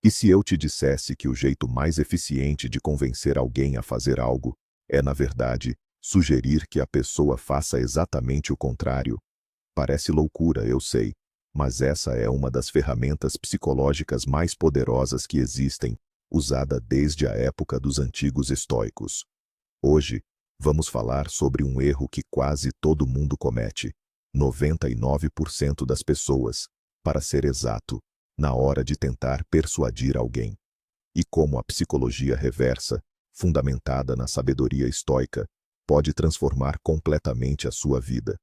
E se eu te dissesse que o jeito mais eficiente de convencer alguém a fazer algo é, na verdade, sugerir que a pessoa faça exatamente o contrário? Parece loucura, eu sei, mas essa é uma das ferramentas psicológicas mais poderosas que existem, usada desde a época dos antigos estoicos. Hoje, vamos falar sobre um erro que quase todo mundo comete, 99% das pessoas, para ser exato, na hora de tentar persuadir alguém. E como a psicologia reversa, fundamentada na sabedoria estoica, pode transformar completamente a sua vida.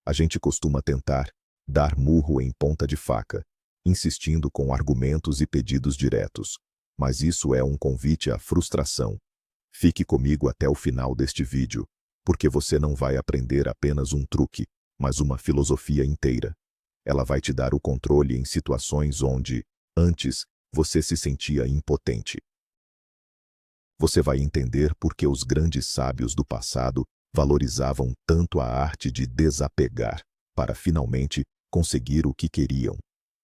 A gente costuma tentar dar murro em ponta de faca, insistindo com argumentos e pedidos diretos. Mas isso é um convite à frustração. Fique comigo até o final deste vídeo, porque você não vai aprender apenas um truque, mas uma filosofia inteira. Ela vai te dar o controle em situações onde, antes, você se sentia impotente. Você vai entender por que os grandes sábios do passado valorizavam tanto a arte de desapegar, para finalmente conseguir o que queriam.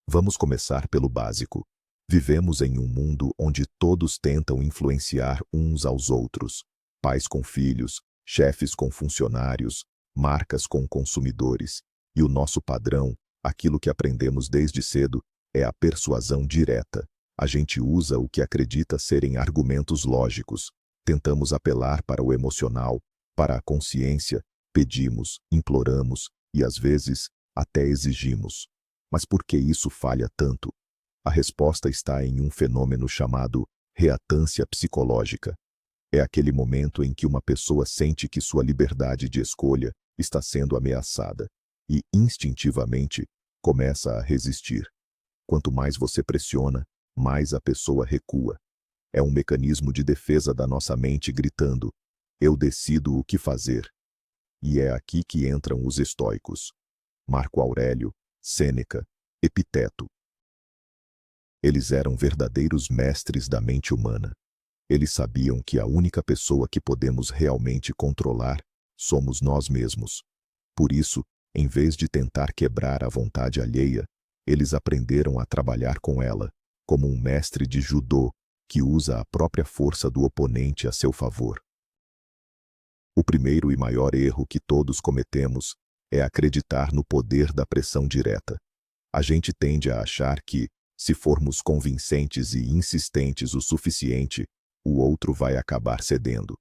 Vamos começar pelo básico. Vivemos em um mundo onde todos tentam influenciar uns aos outros. Pais com filhos, chefes com funcionários, marcas com consumidores. E o nosso padrão, aquilo que aprendemos desde cedo, é a persuasão direta. A gente usa o que acredita serem argumentos lógicos. Tentamos apelar para o emocional, para a consciência, pedimos, imploramos e, às vezes, até exigimos. Mas por que isso falha tanto? A resposta está em um fenômeno chamado reatância psicológica. É aquele momento em que uma pessoa sente que sua liberdade de escolha está sendo ameaçada e, instintivamente, começa a resistir. Quanto mais você pressiona, mais a pessoa recua. É um mecanismo de defesa da nossa mente gritando: eu decido o que fazer. E é aqui que entram os estoicos. Marco Aurélio, Sêneca, Epiteto. Eles eram verdadeiros mestres da mente humana. Eles sabiam que a única pessoa que podemos realmente controlar somos nós mesmos. Por isso, em vez de tentar quebrar a vontade alheia, eles aprenderam a trabalhar com ela, como um mestre de judô que usa a própria força do oponente a seu favor. O primeiro e maior erro que todos cometemos é acreditar no poder da pressão direta. A gente tende a achar que, se formos convincentes e insistentes o suficiente, o outro vai acabar cedendo.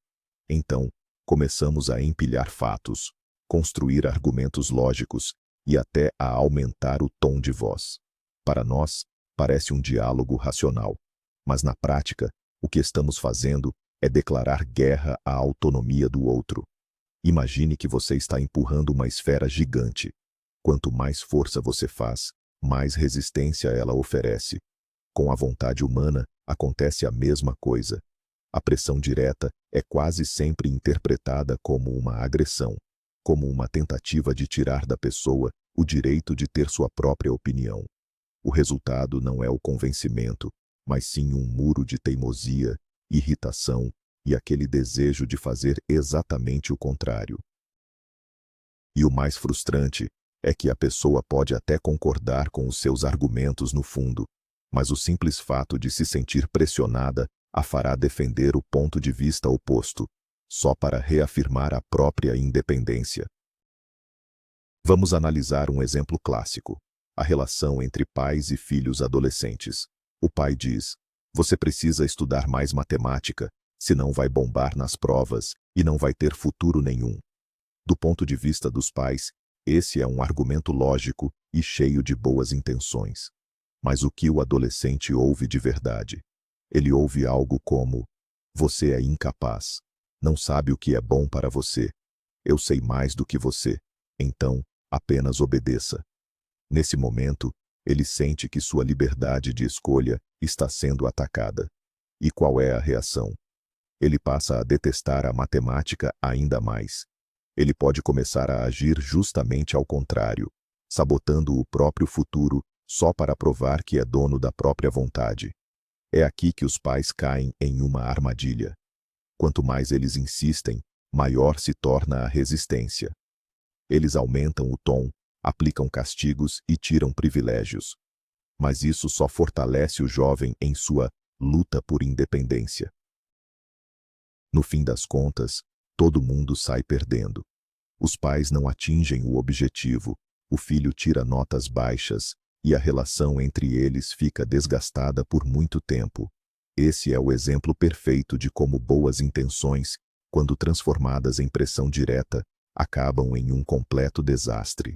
Então, começamos a empilhar fatos, construir argumentos lógicos e até a aumentar o tom de voz. Para nós, parece um diálogo racional, mas na prática, o que estamos fazendo é declarar guerra à autonomia do outro. Imagine que você está empurrando uma esfera gigante. Quanto mais força você faz, mais resistência ela oferece. Com a vontade humana, acontece a mesma coisa. A pressão direta é quase sempre interpretada como uma agressão, como uma tentativa de tirar da pessoa o direito de ter sua própria opinião. O resultado não é o convencimento, mas sim um muro de teimosia, irritação e aquele desejo de fazer exatamente o contrário. E o mais frustrante é que a pessoa pode até concordar com os seus argumentos no fundo, mas o simples fato de se sentir pressionada a fará defender o ponto de vista oposto, só para reafirmar a própria independência. Vamos analisar um exemplo clássico: a relação entre pais e filhos adolescentes. O pai diz: você precisa estudar mais matemática, senão vai bombar nas provas e não vai ter futuro nenhum. Do ponto de vista dos pais, esse é um argumento lógico e cheio de boas intenções. Mas o que o adolescente ouve de verdade? Ele ouve algo como: você é incapaz, não sabe o que é bom para você, eu sei mais do que você, então apenas obedeça. Nesse momento, ele sente que sua liberdade de escolha está sendo atacada. E qual é a reação? Ele passa a detestar a matemática ainda mais. Ele pode começar a agir justamente ao contrário, sabotando o próprio futuro só para provar que é dono da própria vontade. É aqui que os pais caem em uma armadilha. Quanto mais eles insistem, maior se torna a resistência. Eles aumentam o tom, aplicam castigos e tiram privilégios. mas isso só fortalece o jovem em sua luta por independência. No fim das contas, todo mundo sai perdendo. Os pais não atingem o objetivo, o filho tira notas baixas e a relação entre eles fica desgastada por muito tempo. Esse é o exemplo perfeito de como boas intenções, quando transformadas em pressão direta, acabam em um completo desastre.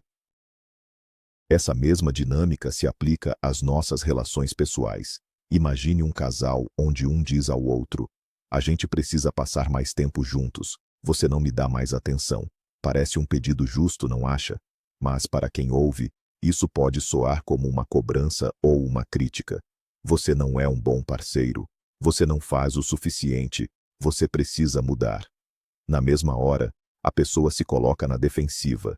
Essa mesma dinâmica se aplica às nossas relações pessoais. Imagine um casal onde um diz ao outro: "A gente precisa passar mais tempo juntos, você não me dá mais atenção." Parece um pedido justo, não acha? Mas para quem ouve, isso pode soar como uma cobrança ou uma crítica. Você não é um bom parceiro, você não faz o suficiente, você precisa mudar. Na mesma hora, a pessoa se coloca na defensiva.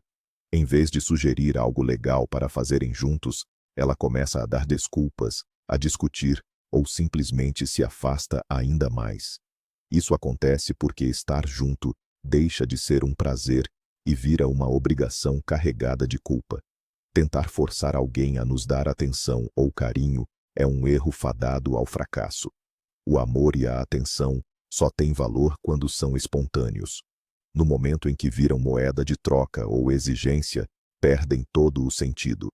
Em vez de sugerir algo legal para fazerem juntos, ela começa a dar desculpas, a discutir ou simplesmente se afasta ainda mais. Isso acontece porque estar junto deixa de ser um prazer e vira uma obrigação carregada de culpa. Tentar forçar alguém a nos dar atenção ou carinho é um erro fadado ao fracasso. O amor e a atenção só têm valor quando são espontâneos. No momento em que viram moeda de troca ou exigência, perdem todo o sentido.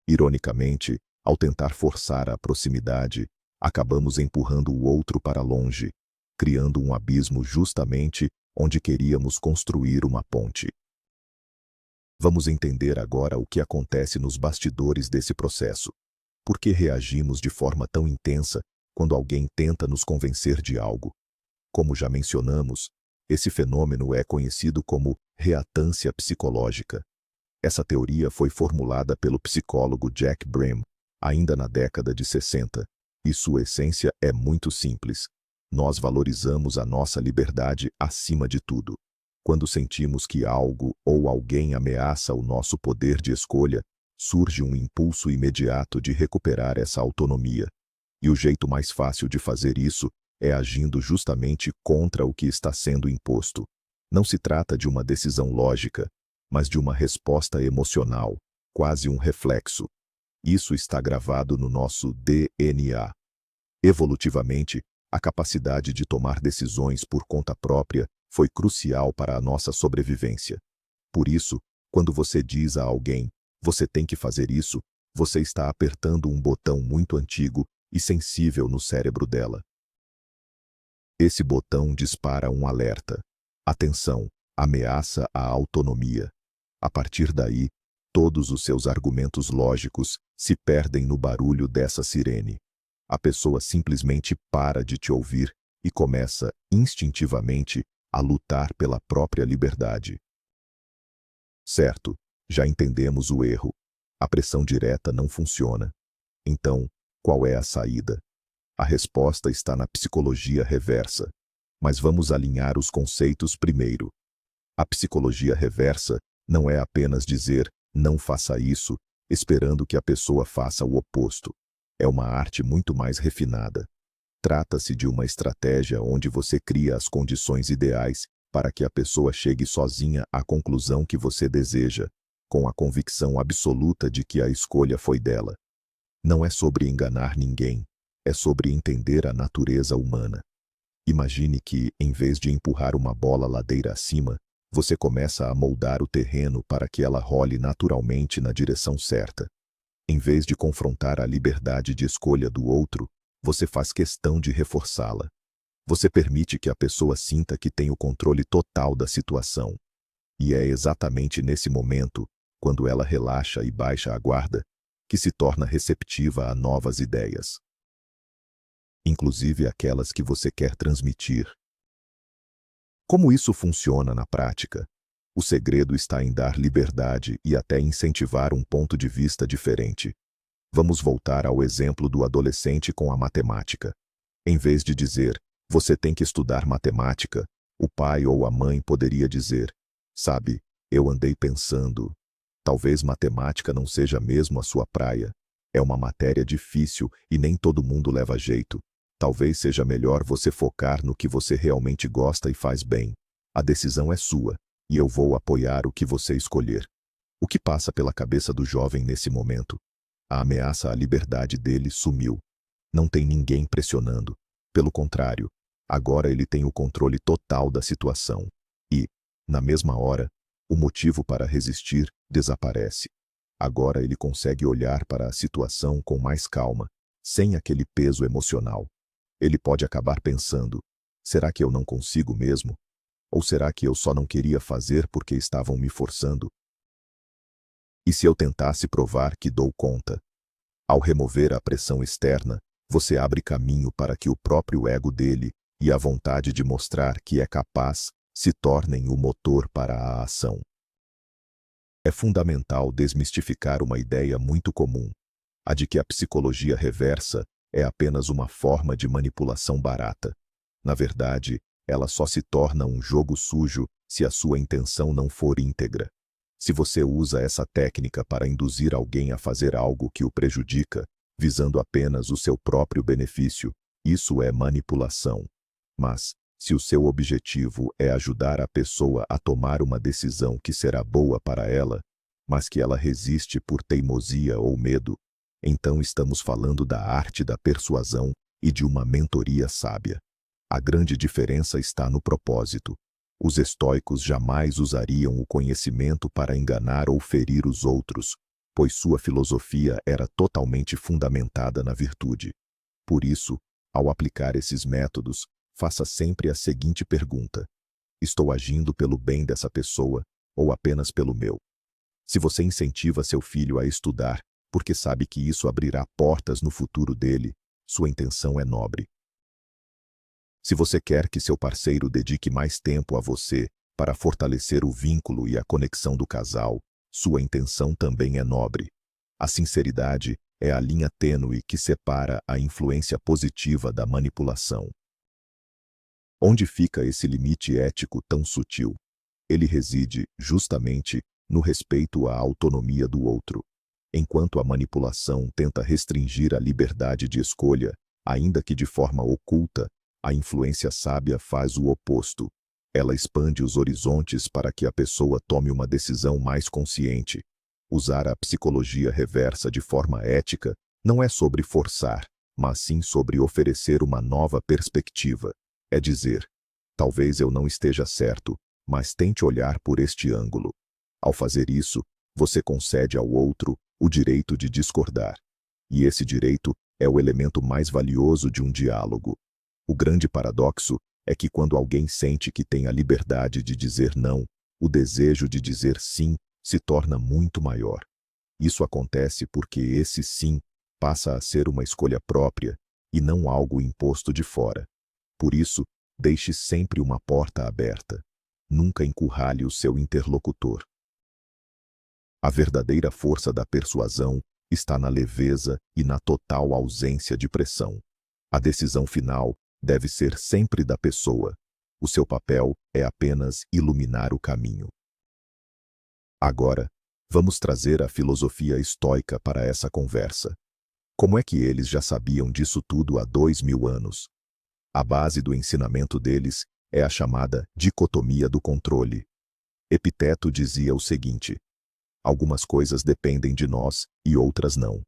Ironicamente, ao tentar forçar a proximidade, acabamos empurrando o outro para longe, criando um abismo justamente onde queríamos construir uma ponte. Vamos entender agora o que acontece nos bastidores desse processo. Por que reagimos de forma tão intensa quando alguém tenta nos convencer de algo? Como já mencionamos, esse fenômeno é conhecido como reatância psicológica. Essa teoria foi formulada pelo psicólogo Jack Brem, ainda na década de 60, e sua essência é muito simples. Nós valorizamos a nossa liberdade acima de tudo. Quando sentimos que algo ou alguém ameaça o nosso poder de escolha, surge um impulso imediato de recuperar essa autonomia. E o jeito mais fácil de fazer isso é agindo justamente contra o que está sendo imposto. Não se trata de uma decisão lógica, mas de uma resposta emocional, quase um reflexo. Isso está gravado no nosso DNA. Evolutivamente, a capacidade de tomar decisões por conta própria foi crucial para a nossa sobrevivência. Por isso, quando você diz a alguém, "Você tem que fazer isso", você está apertando um botão muito antigo e sensível no cérebro dela. Esse botão dispara um alerta. Atenção, ameaça à autonomia. A partir daí, todos os seus argumentos lógicos se perdem no barulho dessa sirene. A pessoa simplesmente para de te ouvir e começa, instintivamente, a lutar pela própria liberdade. Certo, já entendemos o erro. A pressão direta não funciona. Então, qual é a saída? A resposta está na psicologia reversa. Mas vamos alinhar os conceitos primeiro. A psicologia reversa não é apenas dizer, "não faça isso", esperando que a pessoa faça o oposto. É uma arte muito mais refinada. Trata-se de uma estratégia onde você cria as condições ideais para que a pessoa chegue sozinha à conclusão que você deseja, com a convicção absoluta de que a escolha foi dela. Não é sobre enganar ninguém, é sobre entender a natureza humana. Imagine que, em vez de empurrar uma bola ladeira acima, você começa a moldar o terreno para que ela role naturalmente na direção certa. Em vez de confrontar a liberdade de escolha do outro, você faz questão de reforçá-la. Você permite que a pessoa sinta que tem o controle total da situação. E é exatamente nesse momento, quando ela relaxa e baixa a guarda, que se torna receptiva a novas ideias, inclusive aquelas que você quer transmitir. Como isso funciona na prática? O segredo está em dar liberdade e até incentivar um ponto de vista diferente. Vamos voltar ao exemplo do adolescente com a matemática. Em vez de dizer, "Você tem que estudar matemática", o pai ou a mãe poderia dizer, "Sabe, eu andei pensando, talvez matemática não seja mesmo a sua praia. É uma matéria difícil e nem todo mundo leva jeito. Talvez seja melhor você focar no que você realmente gosta e faz bem. A decisão é sua, e eu vou apoiar o que você escolher." O que passa pela cabeça do jovem nesse momento? A ameaça à liberdade dele sumiu. Não tem ninguém pressionando. Pelo contrário, agora ele tem o controle total da situação. E, na mesma hora, o motivo para resistir desaparece. Agora ele consegue olhar para a situação com mais calma, sem aquele peso emocional. Ele pode acabar pensando: será que eu não consigo mesmo? Ou será que eu só não queria fazer porque estavam me forçando? E se eu tentasse provar que dou conta? Ao remover a pressão externa, você abre caminho para que o próprio ego dele e a vontade de mostrar que é capaz se tornem o motor para a ação. É fundamental desmistificar uma ideia muito comum, a de que a psicologia reversa é apenas uma forma de manipulação barata. Na verdade, ela só se torna um jogo sujo se a sua intenção não for íntegra. Se você usa essa técnica para induzir alguém a fazer algo que o prejudica, visando apenas o seu próprio benefício, isso é manipulação. Mas, se o seu objetivo é ajudar a pessoa a tomar uma decisão que será boa para ela, mas que ela resiste por teimosia ou medo, então estamos falando da arte da persuasão e de uma mentoria sábia. A grande diferença está no propósito. Os estoicos jamais usariam o conhecimento para enganar ou ferir os outros, pois sua filosofia era totalmente fundamentada na virtude. Por isso, ao aplicar esses métodos, faça sempre a seguinte pergunta: estou agindo pelo bem dessa pessoa ou apenas pelo meu? Se você incentiva seu filho a estudar, porque sabe que isso abrirá portas no futuro dele, sua intenção é nobre. Se você quer que seu parceiro dedique mais tempo a você para fortalecer o vínculo e a conexão do casal, sua intenção também é nobre. A sinceridade é a linha tênue que separa a influência positiva da manipulação. Onde fica esse limite ético tão sutil? Ele reside, justamente, no respeito à autonomia do outro. Enquanto a manipulação tenta restringir a liberdade de escolha, ainda que de forma oculta, a influência sábia faz o oposto. Ela expande os horizontes para que a pessoa tome uma decisão mais consciente. Usar a psicologia reversa de forma ética não é sobre forçar, mas sim sobre oferecer uma nova perspectiva. É dizer: talvez eu não esteja certo, mas tente olhar por este ângulo. Ao fazer isso, você concede ao outro o direito de discordar. E esse direito é o elemento mais valioso de um diálogo. O grande paradoxo é que quando alguém sente que tem a liberdade de dizer não, o desejo de dizer sim se torna muito maior. Isso acontece porque esse sim passa a ser uma escolha própria e não algo imposto de fora. Por isso, deixe sempre uma porta aberta. Nunca encurrale o seu interlocutor. A verdadeira força da persuasão está na leveza e na total ausência de pressão. A decisão final deve ser sempre da pessoa. O seu papel é apenas iluminar o caminho. Agora, vamos trazer a filosofia estoica para essa conversa. Como é que eles já sabiam disso tudo há 2000 anos? A base do ensinamento deles é a chamada dicotomia do controle. Epiteto dizia o seguinte: algumas coisas dependem de nós e outras não.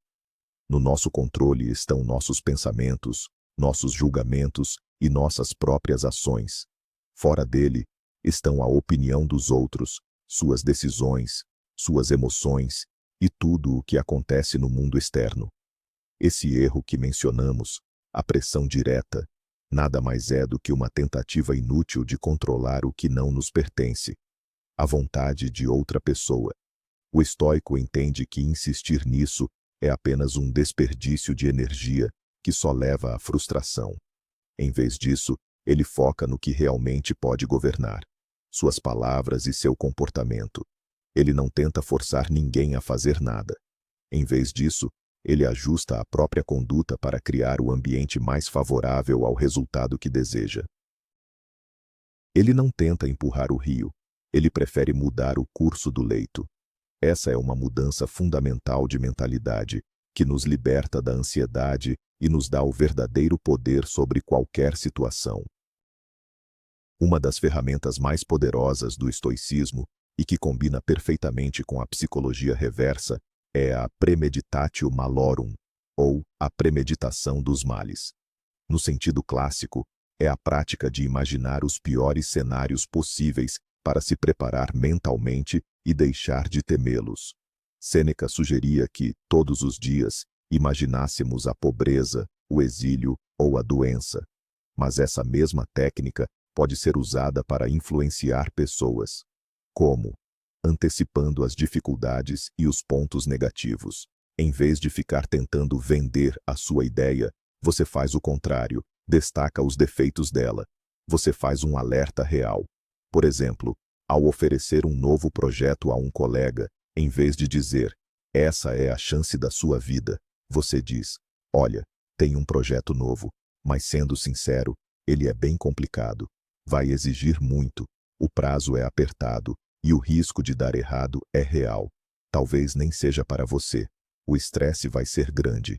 No nosso controle estão nossos pensamentos, nossos julgamentos e nossas próprias ações. Fora dele estão a opinião dos outros, suas decisões, suas emoções e tudo o que acontece no mundo externo. Esse erro que mencionamos, a pressão direta, nada mais é do que uma tentativa inútil de controlar o que não nos pertence, a vontade de outra pessoa. O estoico entende que insistir nisso é apenas um desperdício de energia que só leva à frustração. Em vez disso, ele foca no que realmente pode governar: suas palavras e seu comportamento. Ele não tenta forçar ninguém a fazer nada. Em vez disso, ele ajusta a própria conduta para criar o ambiente mais favorável ao resultado que deseja. Ele não tenta empurrar o rio, ele prefere mudar o curso do leito. Essa é uma mudança fundamental de mentalidade, que nos liberta da ansiedade e nos dá o verdadeiro poder sobre qualquer situação. Uma das ferramentas mais poderosas do estoicismo, e que combina perfeitamente com a psicologia reversa, é a premeditatio malorum, ou a premeditação dos males. No sentido clássico, é a prática de imaginar os piores cenários possíveis para se preparar mentalmente e deixar de temê-los. Sêneca sugeria que, todos os dias, imaginássemos a pobreza, o exílio ou a doença. Mas essa mesma técnica pode ser usada para influenciar pessoas. Como? Antecipando as dificuldades e os pontos negativos. Em vez de ficar tentando vender a sua ideia, você faz o contrário, destaca os defeitos dela. Você faz um alerta real. Por exemplo, ao oferecer um novo projeto a um colega, em vez de dizer, essa é a chance da sua vida, você diz, olha, tem um projeto novo, mas sendo sincero, ele é bem complicado. Vai exigir muito, o prazo é apertado e o risco de dar errado é real. Talvez nem seja para você. O estresse vai ser grande.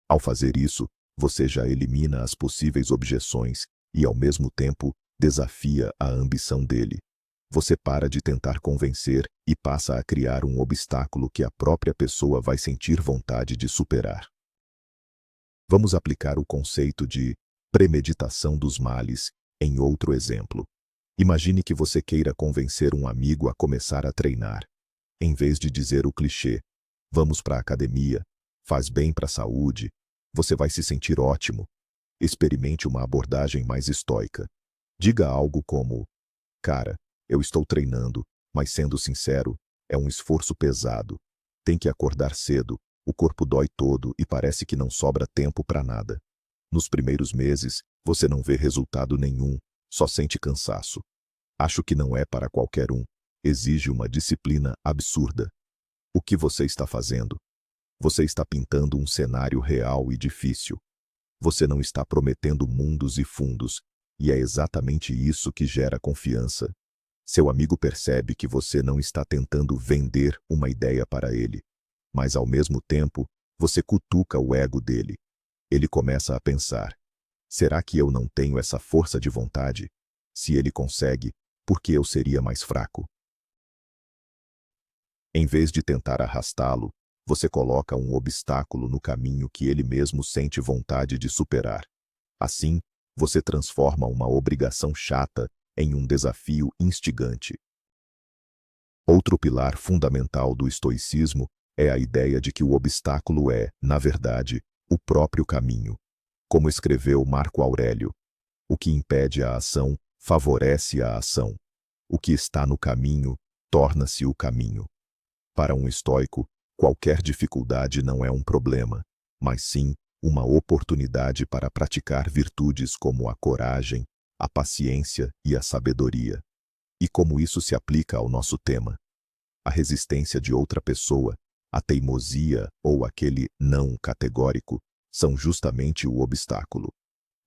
Ao fazer isso, você já elimina as possíveis objeções e, ao mesmo tempo, desafia a ambição dele. Você para de tentar convencer e passa a criar um obstáculo que a própria pessoa vai sentir vontade de superar. Vamos aplicar o conceito de premeditação dos males em outro exemplo. Imagine que você queira convencer um amigo a começar a treinar. Em vez de dizer o clichê, vamos para a academia, faz bem para a saúde, você vai se sentir ótimo. Experimente uma abordagem mais estoica. Diga algo como, cara, eu estou treinando, mas sendo sincero, é um esforço pesado. Tem que acordar cedo, o corpo dói todo e parece que não sobra tempo para nada. Nos primeiros meses, você não vê resultado nenhum, só sente cansaço. Acho que não é para qualquer um, exige uma disciplina absurda. O que você está fazendo? Você está pintando um cenário real e difícil. Você não está prometendo mundos e fundos, e é exatamente isso que gera confiança. Seu amigo percebe que você não está tentando vender uma ideia para ele, mas ao mesmo tempo, você cutuca o ego dele. Ele começa a pensar, será que eu não tenho essa força de vontade? Se ele consegue, por que eu seria mais fraco? Em vez de tentar arrastá-lo, você coloca um obstáculo no caminho que ele mesmo sente vontade de superar. Assim, você transforma uma obrigação chata em um desafio instigante. Outro pilar fundamental do estoicismo é a ideia de que o obstáculo é, na verdade, o próprio caminho. Como escreveu Marco Aurélio, o que impede a ação favorece a ação. O que está no caminho torna-se o caminho. Para um estoico, qualquer dificuldade não é um problema, mas sim uma oportunidade para praticar virtudes como a coragem, a paciência e a sabedoria. E como isso se aplica ao nosso tema? A resistência de outra pessoa, a teimosia ou aquele não categórico são justamente o obstáculo.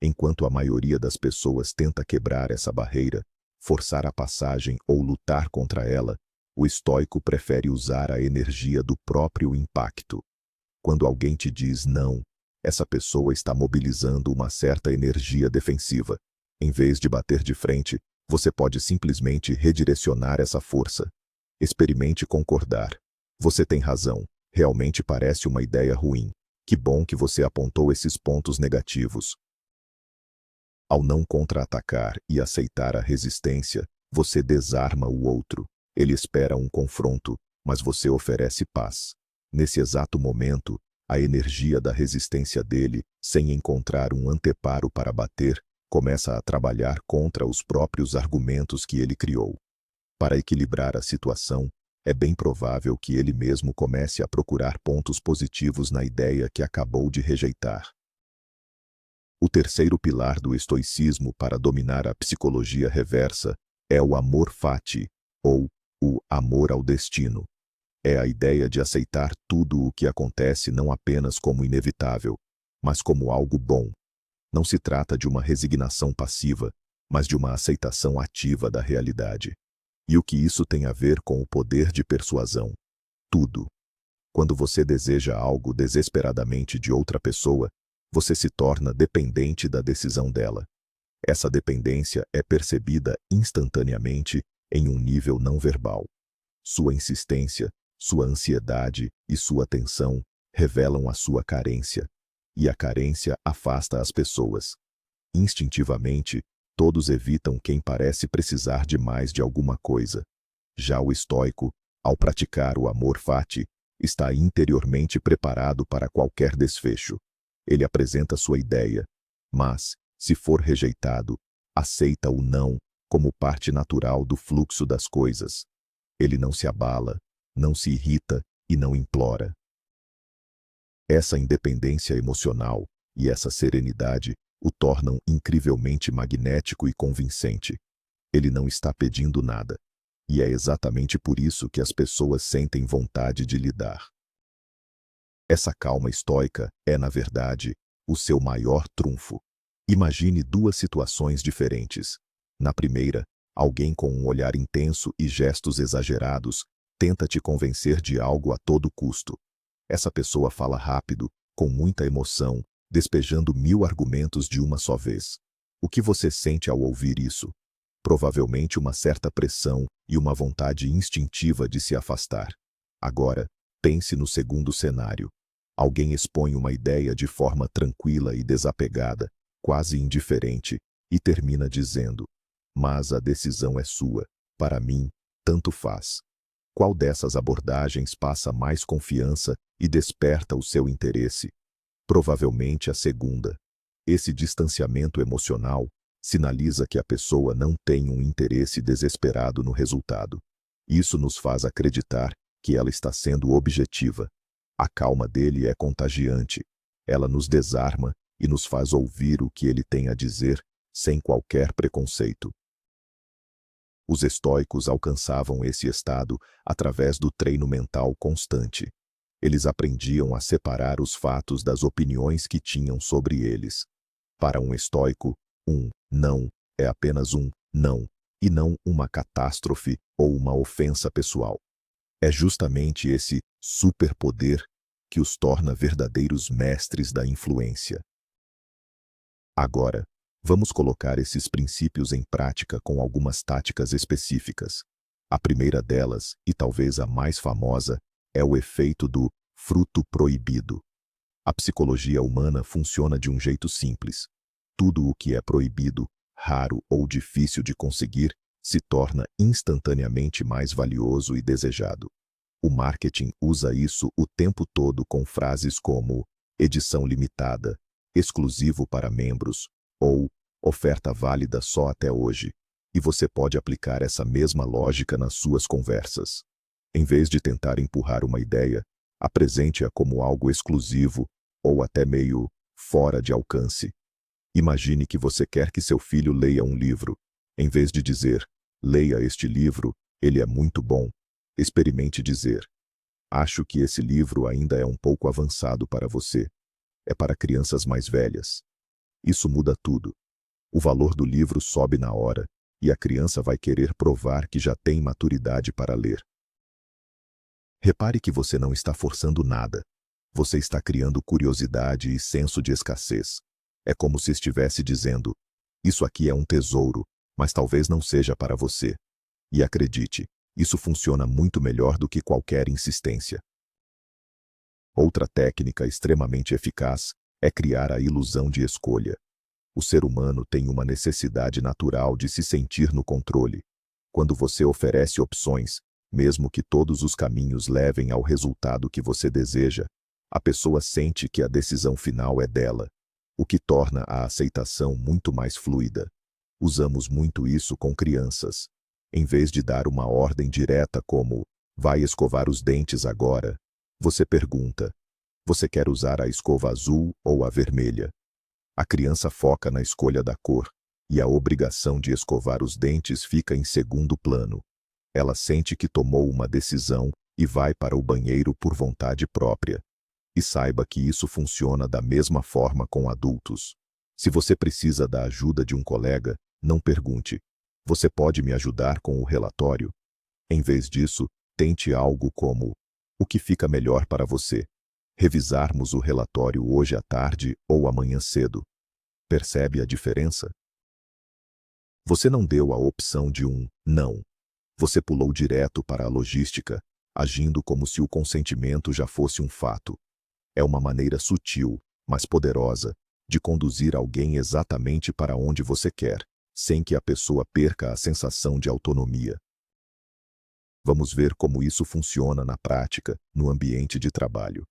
Enquanto a maioria das pessoas tenta quebrar essa barreira, forçar a passagem ou lutar contra ela, o estoico prefere usar a energia do próprio impacto. Quando alguém te diz não, essa pessoa está mobilizando uma certa energia defensiva. Em vez de bater de frente, você pode simplesmente redirecionar essa força. Experimente concordar. Você tem razão, realmente parece uma ideia ruim. Que bom que você apontou esses pontos negativos. Ao não contra-atacar e aceitar a resistência, você desarma o outro. Ele espera um confronto, mas você oferece paz. Nesse exato momento, a energia da resistência dele, sem encontrar um anteparo para bater, começa a trabalhar contra os próprios argumentos que ele criou. Para equilibrar a situação, é bem provável que ele mesmo comece a procurar pontos positivos na ideia que acabou de rejeitar. O terceiro pilar do estoicismo para dominar a psicologia reversa é o amor fati, ou o amor ao destino. É a ideia de aceitar tudo o que acontece não apenas como inevitável, mas como algo bom. Não se trata de uma resignação passiva, mas de uma aceitação ativa da realidade. E o que isso tem a ver com o poder de persuasão? Tudo. Quando você deseja algo desesperadamente de outra pessoa, você se torna dependente da decisão dela. Essa dependência é percebida instantaneamente em um nível não verbal. Sua insistência, Sua ansiedade e sua tensão revelam a sua carência, e a carência afasta as pessoas. Instintivamente, todos evitam quem parece precisar demais de alguma coisa. Já o estoico, ao praticar o amor fati, está interiormente preparado para qualquer desfecho. Ele apresenta sua ideia, mas, se for rejeitado, aceita o não como parte natural do fluxo das coisas. Ele não se abala, não se irrita e não implora. Essa independência emocional e essa serenidade o tornam incrivelmente magnético e convincente. Ele não está pedindo nada. E é exatamente por isso que as pessoas sentem vontade de lhe dar. Essa calma estoica é, na verdade, o seu maior trunfo. Imagine duas situações diferentes. Na primeira, alguém com um olhar intenso e gestos exagerados tenta te convencer de algo a todo custo. Essa pessoa fala rápido, com muita emoção, despejando 1000 argumentos de uma só vez. O que você sente ao ouvir isso? Provavelmente uma certa pressão e uma vontade instintiva de se afastar. Agora, pense no segundo cenário. Alguém expõe uma ideia de forma tranquila e desapegada, quase indiferente, e termina dizendo: "Mas a decisão é sua. Para mim, tanto faz." Qual dessas abordagens passa mais confiança e desperta o seu interesse? Provavelmente a segunda. Esse distanciamento emocional sinaliza que a pessoa não tem um interesse desesperado no resultado. Isso nos faz acreditar que ela está sendo objetiva. A calma dele é contagiante. Ela nos desarma e nos faz ouvir o que ele tem a dizer, sem qualquer preconceito. Os estoicos alcançavam esse estado através do treino mental constante. Eles aprendiam a separar os fatos das opiniões que tinham sobre eles. Para um estoico, um não é apenas um não, e não uma catástrofe ou uma ofensa pessoal. É justamente esse superpoder que os torna verdadeiros mestres da influência. Agora, vamos colocar esses princípios em prática com algumas táticas específicas. A primeira delas, e talvez a mais famosa, é o efeito do fruto proibido. A psicologia humana funciona de um jeito simples. Tudo o que é proibido, raro ou difícil de conseguir, se torna instantaneamente mais valioso e desejado. O marketing usa isso o tempo todo com frases como edição limitada, exclusivo para membros, ou oferta válida só até hoje. E você pode aplicar essa mesma lógica nas suas conversas. Em vez de tentar empurrar uma ideia, apresente-a como algo exclusivo ou até meio fora de alcance. Imagine que você quer que seu filho leia um livro. Em vez de dizer, leia este livro, ele é muito bom, experimente dizer, acho que esse livro ainda é um pouco avançado para você. É para crianças mais velhas. Isso muda tudo. O valor do livro sobe na hora, e a criança vai querer provar que já tem maturidade para ler. Repare que você não está forçando nada. Você está criando curiosidade e senso de escassez. É como se estivesse dizendo, isso aqui é um tesouro, mas talvez não seja para você. E acredite, isso funciona muito melhor do que qualquer insistência. Outra técnica extremamente eficaz é criar a ilusão de escolha. O ser humano tem uma necessidade natural de se sentir no controle. Quando você oferece opções, mesmo que todos os caminhos levem ao resultado que você deseja, a pessoa sente que a decisão final é dela, o que torna a aceitação muito mais fluida. Usamos muito isso com crianças. Em vez de dar uma ordem direta como, vai escovar os dentes agora, você pergunta, você quer usar a escova azul ou a vermelha? A criança foca na escolha da cor, e a obrigação de escovar os dentes fica em segundo plano. Ela sente que tomou uma decisão e vai para o banheiro por vontade própria. E saiba que isso funciona da mesma forma com adultos. Se você precisa da ajuda de um colega, não pergunte, você pode me ajudar com o relatório? Em vez disso, tente algo como, o que fica melhor para você? Revisarmos o relatório hoje à tarde ou amanhã cedo. Percebe a diferença? Você não deu a opção de um não. Você pulou direto para a logística, agindo como se o consentimento já fosse um fato. É uma maneira sutil, mas poderosa, de conduzir alguém exatamente para onde você quer, sem que a pessoa perca a sensação de autonomia. Vamos ver como isso funciona na prática, no ambiente de trabalho.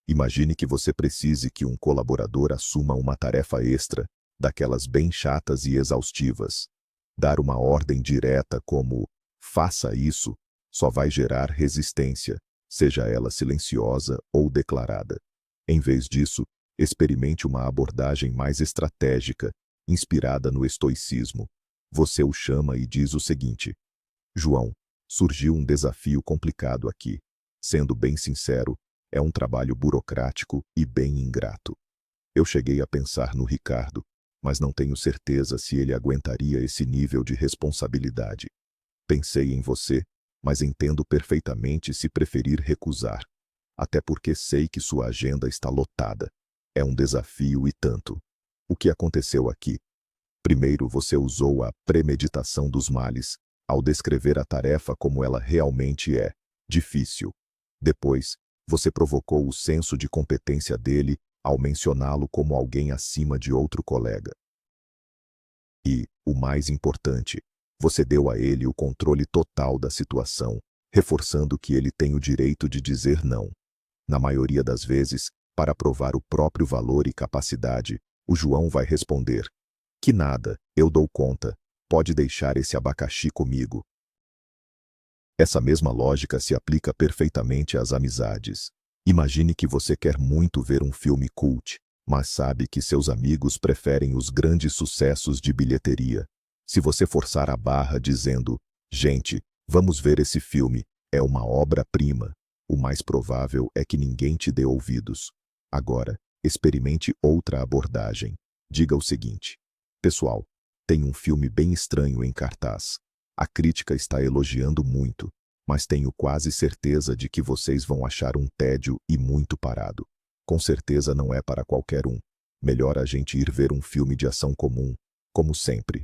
Imagine que você precise que um colaborador assuma uma tarefa extra, daquelas bem chatas e exaustivas. Dar uma ordem direta como "faça isso" só vai gerar resistência, seja ela silenciosa ou declarada. Em vez disso, experimente uma abordagem mais estratégica, inspirada no estoicismo. Você o chama e diz o seguinte: João, surgiu um desafio complicado aqui. Sendo bem sincero, é um trabalho burocrático e bem ingrato. Eu cheguei a pensar no Ricardo, mas não tenho certeza se ele aguentaria esse nível de responsabilidade. Pensei em você, mas entendo perfeitamente se preferir recusar. Até porque sei que sua agenda está lotada. É um desafio e tanto. O que aconteceu aqui? Primeiro, você usou a premeditação dos males, ao descrever a tarefa como ela realmente é, difícil. Depois, você provocou o senso de competência dele ao mencioná-lo como alguém acima de outro colega. E, o mais importante, você deu a ele o controle total da situação, reforçando que ele tem o direito de dizer não. Na maioria das vezes, para provar o próprio valor e capacidade, o João vai responder: "Que nada, eu dou conta, pode deixar esse abacaxi comigo." Essa mesma lógica se aplica perfeitamente às amizades. Imagine que você quer muito ver um filme cult, mas sabe que seus amigos preferem os grandes sucessos de bilheteria. Se você forçar a barra dizendo: "Gente, vamos ver esse filme, é uma obra-prima", o mais provável é que ninguém te dê ouvidos. Agora, experimente outra abordagem. Diga o seguinte: "Pessoal, tem um filme bem estranho em cartaz. A crítica está elogiando muito, mas tenho quase certeza de que vocês vão achar um tédio e muito parado. Com certeza não é para qualquer um. Melhor a gente ir ver um filme de ação comum, como sempre."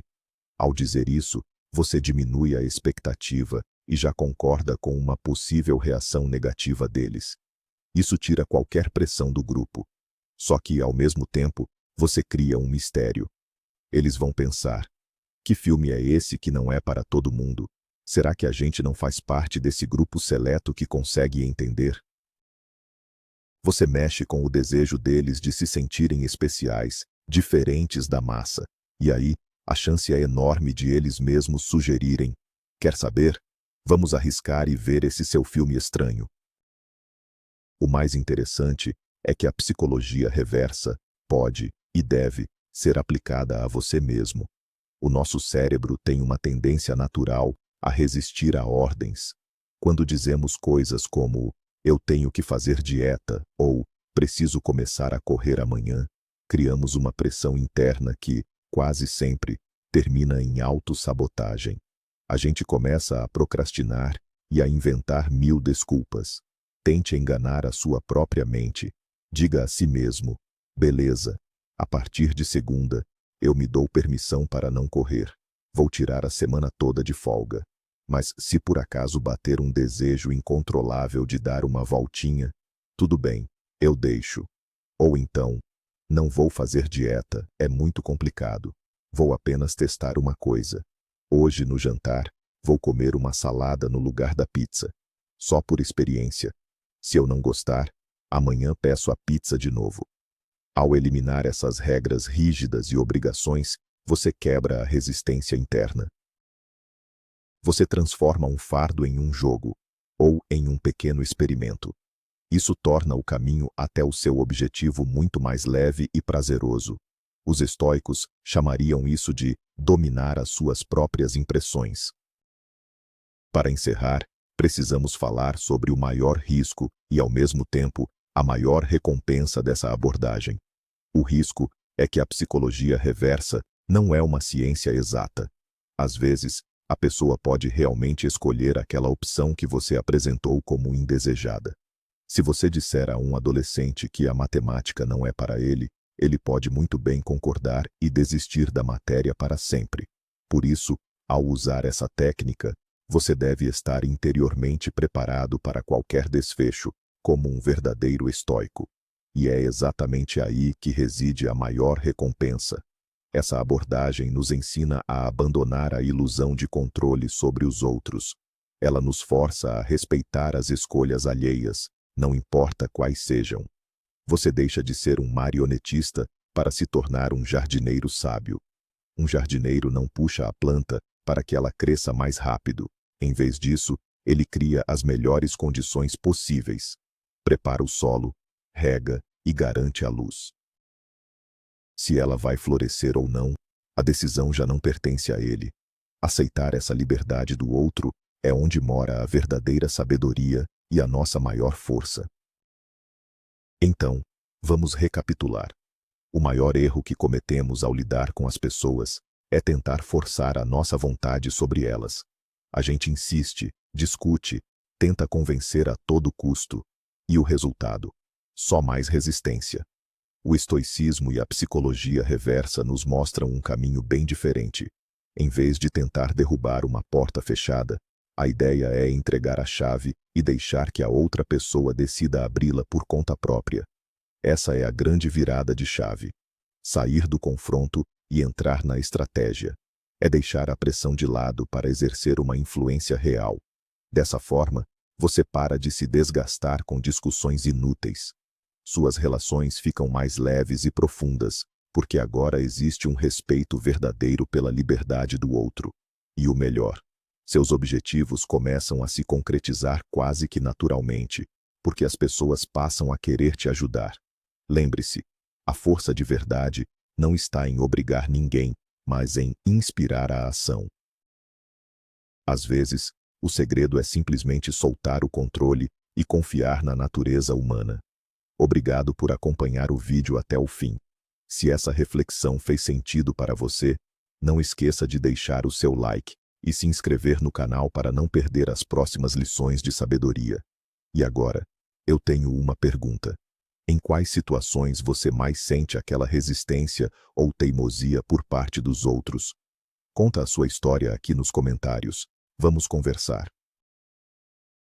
Ao dizer isso, você diminui a expectativa e já concorda com uma possível reação negativa deles. Isso tira qualquer pressão do grupo. Só que, ao mesmo tempo, você cria um mistério. Eles vão pensar: que filme é esse que não é para todo mundo? Será que a gente não faz parte desse grupo seleto que consegue entender? Você mexe com o desejo deles de se sentirem especiais, diferentes da massa. E aí, a chance é enorme de eles mesmos sugerirem: "Quer saber? Vamos arriscar e ver esse seu filme estranho." O mais interessante é que a psicologia reversa pode e deve ser aplicada a você mesmo. O nosso cérebro tem uma tendência natural a resistir a ordens. Quando dizemos coisas como "eu tenho que fazer dieta" ou "preciso começar a correr amanhã", criamos uma pressão interna que, quase sempre, termina em autossabotagem. A gente começa a procrastinar e a inventar 1000 desculpas. Tente enganar a sua própria mente. Diga a si mesmo: "Beleza, a partir de segunda, eu me dou permissão para não correr. Vou tirar a semana toda de folga. Mas se por acaso bater um desejo incontrolável de dar uma voltinha, tudo bem, eu deixo." Ou então: "Não vou fazer dieta, é muito complicado. Vou apenas testar uma coisa. Hoje no jantar, vou comer uma salada no lugar da pizza. Só por experiência. Se eu não gostar, amanhã peço a pizza de novo." Ao eliminar essas regras rígidas e obrigações, você quebra a resistência interna. Você transforma um fardo em um jogo, ou em um pequeno experimento. Isso torna o caminho até o seu objetivo muito mais leve e prazeroso. Os estoicos chamariam isso de dominar as suas próprias impressões. Para encerrar, precisamos falar sobre o maior risco e, ao mesmo tempo, a maior recompensa dessa abordagem. O risco é que a psicologia reversa não é uma ciência exata. Às vezes, a pessoa pode realmente escolher aquela opção que você apresentou como indesejada. Se você disser a um adolescente que a matemática não é para ele, ele pode muito bem concordar e desistir da matéria para sempre. Por isso, ao usar essa técnica, Você deve estar interiormente preparado para qualquer desfecho, como um verdadeiro estoico. E é exatamente aí que reside a maior recompensa. Essa abordagem nos ensina a abandonar a ilusão de controle sobre os outros. Ela nos força a respeitar as escolhas alheias, não importa quais sejam. Você deixa de ser um marionetista para se tornar um jardineiro sábio. Um jardineiro não puxa a planta para que ela cresça mais rápido. Em vez disso, ele cria as melhores condições possíveis. Prepara o solo, rega e garante a luz. Se ela vai florescer ou não, a decisão já não pertence a ele. Aceitar essa liberdade do outro é onde mora a verdadeira sabedoria e a nossa maior força. Então, vamos recapitular. O maior erro que cometemos ao lidar com as pessoas é tentar forçar a nossa vontade sobre elas. A gente insiste, discute, tenta convencer a todo custo. E o resultado? Só mais resistência. O estoicismo e a psicologia reversa nos mostram um caminho bem diferente. Em vez de tentar derrubar uma porta fechada, a ideia é entregar a chave e deixar que a outra pessoa decida abri-la por conta própria. Essa é a grande virada de chave. Sair do confronto e entrar na estratégia. É deixar a pressão de lado para exercer uma influência real. Dessa forma, você para de se desgastar com discussões inúteis. Suas relações ficam mais leves e profundas, porque agora existe um respeito verdadeiro pela liberdade do outro. E o melhor, seus objetivos começam a se concretizar quase que naturalmente, porque as pessoas passam a querer te ajudar. Lembre-se, a força de verdade não está em obrigar ninguém, mas em inspirar a ação. Às vezes, o segredo é simplesmente soltar o controle e confiar na natureza humana. Obrigado por acompanhar o vídeo até o fim. Se essa reflexão fez sentido para você, não esqueça de deixar o seu like e se inscrever no canal para não perder as próximas lições de sabedoria. E agora, eu tenho uma pergunta. Em quais situações você mais sente aquela resistência ou teimosia por parte dos outros? Conta a sua história aqui nos comentários. Vamos conversar.